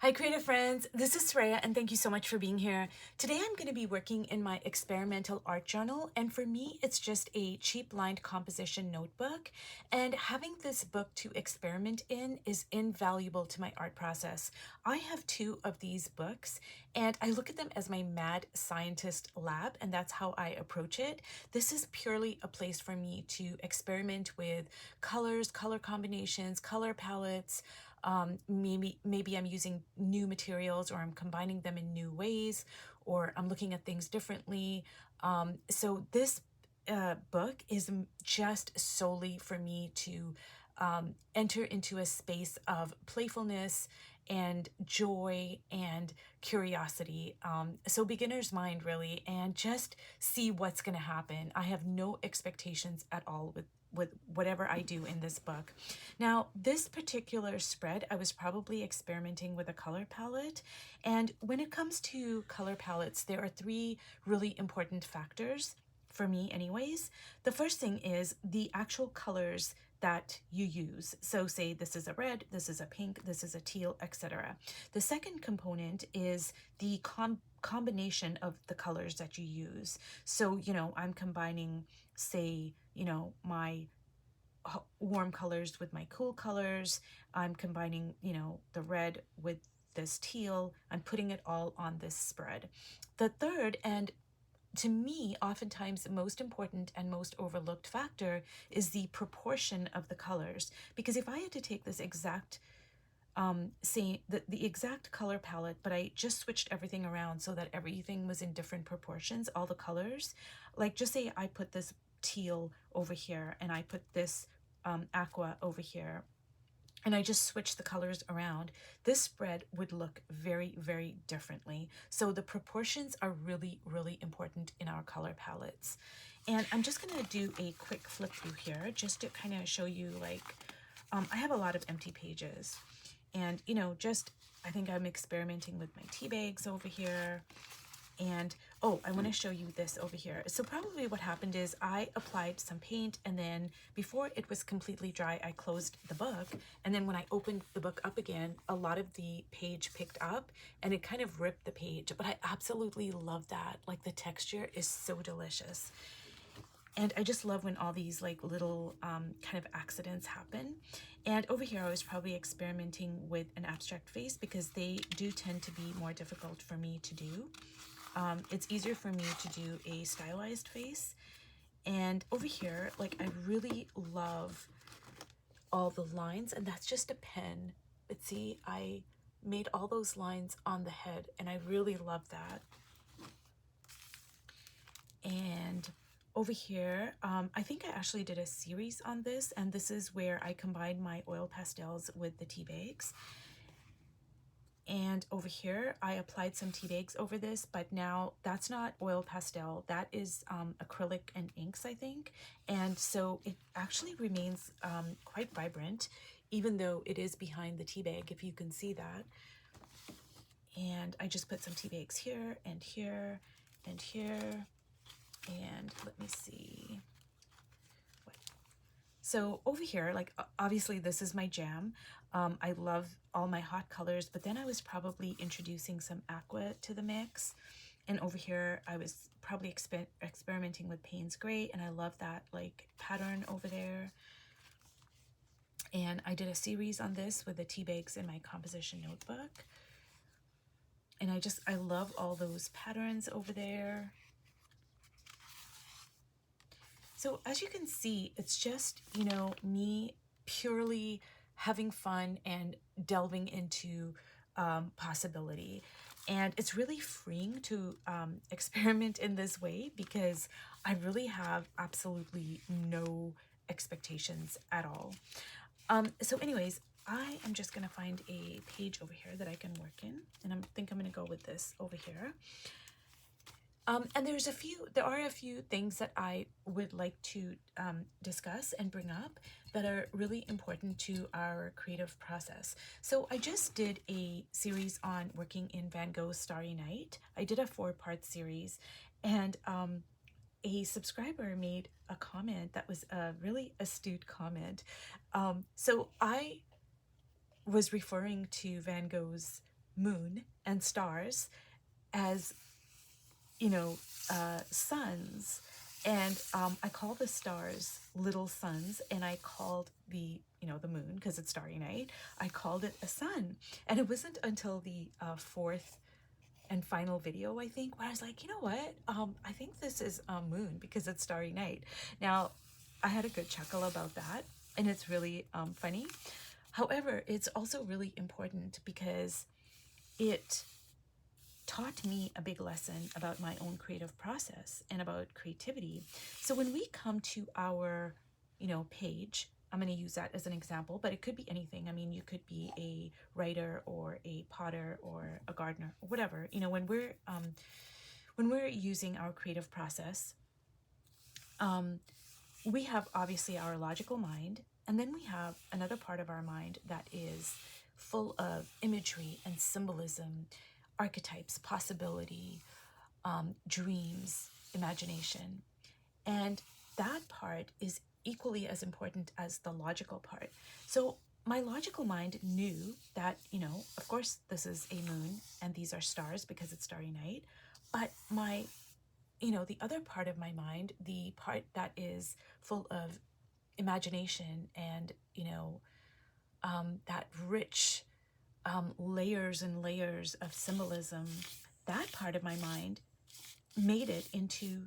Hi creative friends, this is Sreya and thank you so much for being here. Today I'm going to be working in my experimental art journal, and for me it's just a cheap lined composition notebook, and having this book to experiment in is invaluable to my art process. I have two of these books and I look at them as my mad scientist lab, and that's how I approach it. This is purely a place for me to experiment with colors, color combinations, color palettes. Maybe I'm using new materials, or I'm combining them in new ways, or I'm looking at things differently. So this book is just solely for me to enter into a space of playfulness and joy and curiosity. So beginner's mind really, and just see what's going to happen. I have no expectations at all with whatever I do in this book. Now, this particular spread, I was probably experimenting with a color palette. And when it comes to color palettes, there are three really important factors for me anyways. The first thing is the actual colors that you use. So say this is a red, this is a pink, this is a teal, etc. The second component is the combination of the colors that you use. So, I'm combining, say, my warm colors with my cool colors. I'm combining, the red with this teal. I'm putting it all on this spread. The third, and to me, oftentimes the most important and most overlooked factor, is the proportion of the colors. Because if I had to take this exact, say the exact color palette, but I just switched everything around so that everything was in different proportions, all the colors, like just say I put this teal over here and I put this aqua over here, and I just switch the colors around, this spread would look very, very differently. So the proportions are really, really important in our color palettes. And I'm just gonna do a quick flip through here just to kind of show you, like, I have a lot of empty pages. And, I think I'm experimenting with my tea bags over here. And oh, I want to show you this over here. So probably what happened is I applied some paint, and then before it was completely dry, I closed the book. And then when I opened the book up again, a lot of the page picked up and it kind of ripped the page. But I absolutely love that. Like, the texture is so delicious. And I just love when all these like little kind of accidents happen. And over here I was probably experimenting with an abstract face because they do tend to be more difficult for me to do. It's easier for me to do a stylized face. And over here, like, I really love all the lines, and that's just a pen. But see, I made all those lines on the head, and I really love that. And over here, I think I actually did a series on this, and this is where I combined my oil pastels with the tea bags. And over here, I applied some tea bags over this, but now that's not oil pastel. That is acrylic and inks, I think. And so it actually remains quite vibrant, even though it is behind the tea bag, if you can see that. And I just put some tea bags here and here and here. And let me see. So over here, like, obviously this is my jam. I love all my hot colors, but then I was probably introducing some aqua to the mix. And over here, I was probably experimenting with Payne's Gray, and I love that like pattern over there. And I did a series on this with the tea bags in my composition notebook. And I love all those patterns over there. So as you can see, it's just, me purely having fun and delving into possibility. And it's really freeing to experiment in this way because I really have absolutely no expectations at all. So anyways, I am just going to find a page over here that I can work in. And I think I'm going to go with this over here. And there are a few things that I would like to discuss and bring up that are really important to our creative process. So I just did a series on working in Van Gogh's Starry Night. I did a 4-part series, and a subscriber made a comment that was a really astute comment. So I was referring to Van Gogh's moon and stars as, you know, suns. And I call the stars little suns, and I called the moon, because it's starry night, I called it a sun. And it wasn't until the fourth and final video, I think, where I was like, you know what? I think this is a moon because it's starry night. Now, I had a good chuckle about that, and it's really funny. However, it's also really important because it taught me a big lesson about my own creative process and about creativity. So when we come to our, page, I'm going to use that as an example, but it could be anything. I mean, you could be a writer or a potter or a gardener or whatever. When we're using our creative process, we have obviously our logical mind, and then we have another part of our mind that is full of imagery and symbolism, archetypes, possibility, dreams, imagination. And that part is equally as important as the logical part. So my logical mind knew that, of course, this is a moon and these are stars because it's starry night. But the other part of my mind, the part that is full of imagination and, that rich layers and layers of symbolism, that part of my mind made it into,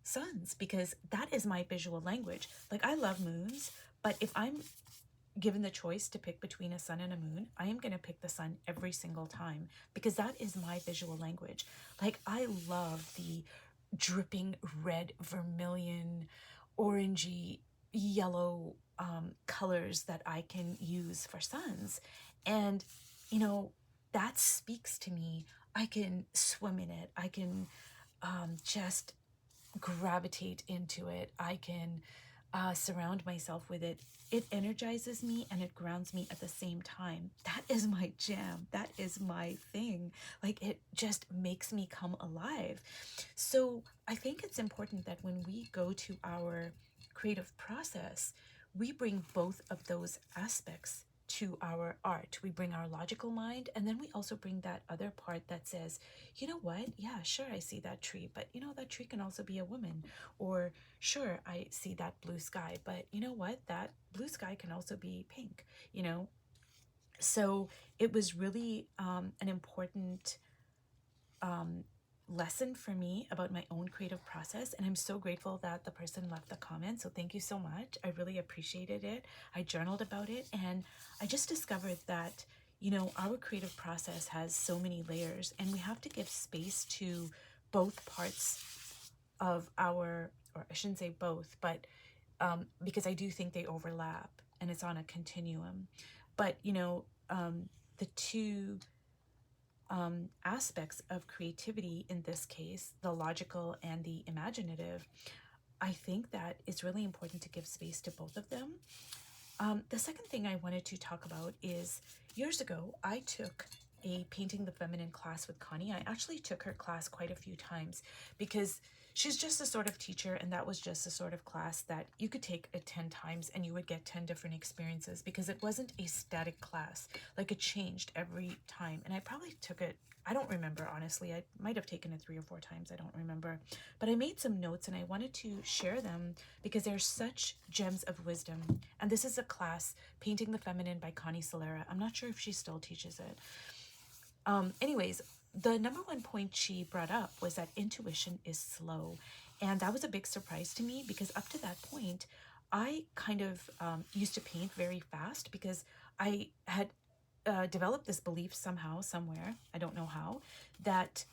suns, because that is my visual language. Like, I love moons, but if I'm given the choice to pick between a sun and a moon, I am going to pick the sun every single time because that is my visual language. Like, I love the dripping red, vermilion, orangey, yellow colors that I can use for suns. And, that speaks to me. I can swim in it. I can just gravitate into it. I can surround myself with it. It energizes me and it grounds me at the same time. That is my jam. That is my thing. Like, it just makes me come alive. So I think it's important that when we go to our creative process, we bring both of those aspects to our art. We bring our logical mind, and then we also bring that other part that says, you know what? Yeah, sure, I see that tree, but that tree can also be a woman. Or, sure, I see that blue sky, but you know what? That blue sky can also be pink. So it was really an important lesson for me about my own creative process, and I'm so grateful that the person left the comment. So thank you so much. I really appreciated it. I journaled about it, and I just discovered that our creative process has so many layers, and we have to give space to both parts of our, or I shouldn't say both, but because I do think they overlap and it's on a continuum. But the two aspects of creativity, in this case, the logical and the imaginative, I think that it's really important to give space to both of them. The second thing I wanted to talk about is, years ago, I took a Painting the Feminine class with Connie. I actually took her class quite a few times because she's just the sort of teacher, and that was just the sort of class that you could take it 10 times and you would get 10 different experiences, because it wasn't a static class. Like, it changed every time. And I probably took it, I don't remember, honestly. I might have taken it 3 or 4 times. I don't remember. But I made some notes and I wanted to share them because they're such gems of wisdom. And this is a class, Painting the Feminine by Connie Solera. I'm not sure if she still teaches it. Anyways, the number one point she brought up was that intuition is slow. And that was a big surprise to me because up to that point, I kind of used to paint very fast because I had developed this belief somehow, somewhere, I don't know how, that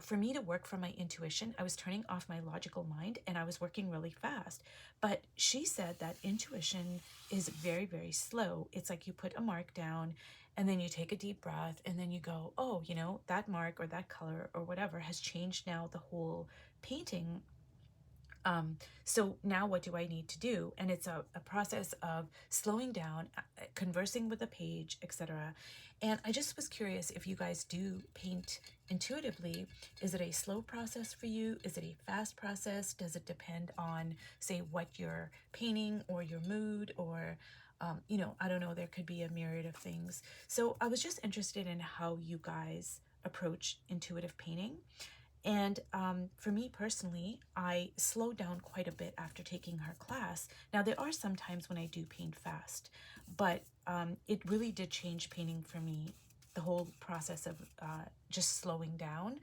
for me to work from my intuition, I was turning off my logical mind and I was working really fast. But she said that intuition is very, very slow. It's like you put a mark down and then you take a deep breath and then you go, oh, that mark or that color or whatever has changed now the whole painting. So now what do I need to do? And it's a process of slowing down, conversing with the page, etc. And I just was curious if you guys do paint intuitively. Is it a slow process for you? Is it a fast process? Does it depend on, say, what you're painting or your mood, or I don't know, there could be a myriad of things. So I was just interested in how you guys approach intuitive painting. And for me personally, I slowed down quite a bit after taking her class. Now, there are some times when I do paint fast, but it really did change painting for me, the whole process of just slowing down.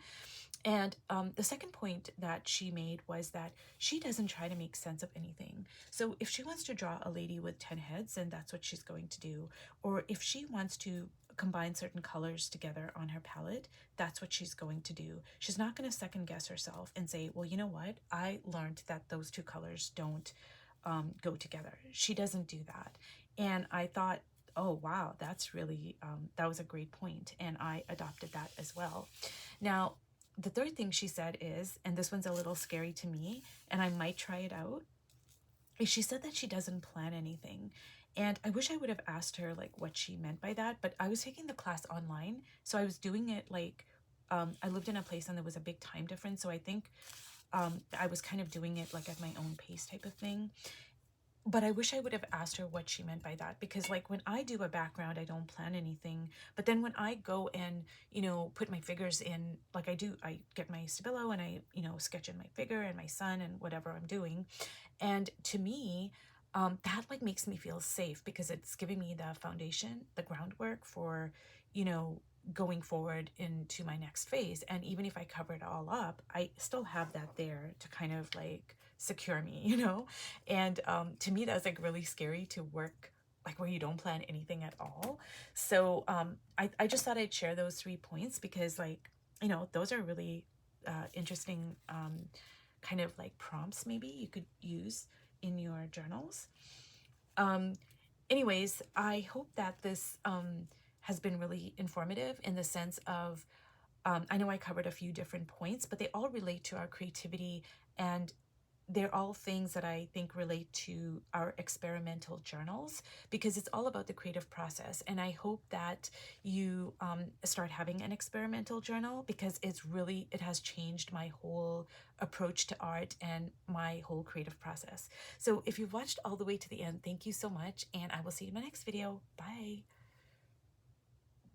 And the second point that she made was that she doesn't try to make sense of anything. So if she wants to draw a lady with 10 heads, then that's what she's going to do. Or if she wants to combine certain colors together on her palette, that's what she's going to do. She's not going to second guess herself and say, well, you know what? I learned that those two colors don't go together. She doesn't do that. And I thought, oh, wow, that's really, that was a great point. And I adopted that as well. Now, the third thing she said is, and this one's a little scary to me, and I might try it out, is she said that she doesn't plan anything. And I wish I would have asked her like what she meant by that, but I was taking the class online, so I was doing it like I lived in a place and there was a big time difference, so I think I was kind of doing it like at my own pace type of thing. But I wish I would have asked her what she meant by that, because like when I do a background, I don't plan anything. But then when I go and, put my figures in, like I get my Stabilo and I, sketch in my figure and my sun and whatever I'm doing. And to me, that like makes me feel safe because it's giving me the foundation, the groundwork for, you know, going forward into my next phase. And even if I cover it all up, I still have that there to kind of like secure me, And to me, that's like really scary to work like where you don't plan anything at all. So I just thought I'd share those 3 points because like, those are really interesting kind of like prompts maybe you could use in your journals. Um, Anyways, I hope that this has been really informative in the sense of I know I covered a few different points, but they all relate to our creativity, and they're all things that I think relate to our experimental journals because it's all about the creative process. And I hope that you start having an experimental journal because it has changed my whole approach to art and my whole creative process. So if you've watched all the way to the end, thank you so much. And I will see you in my next video. Bye.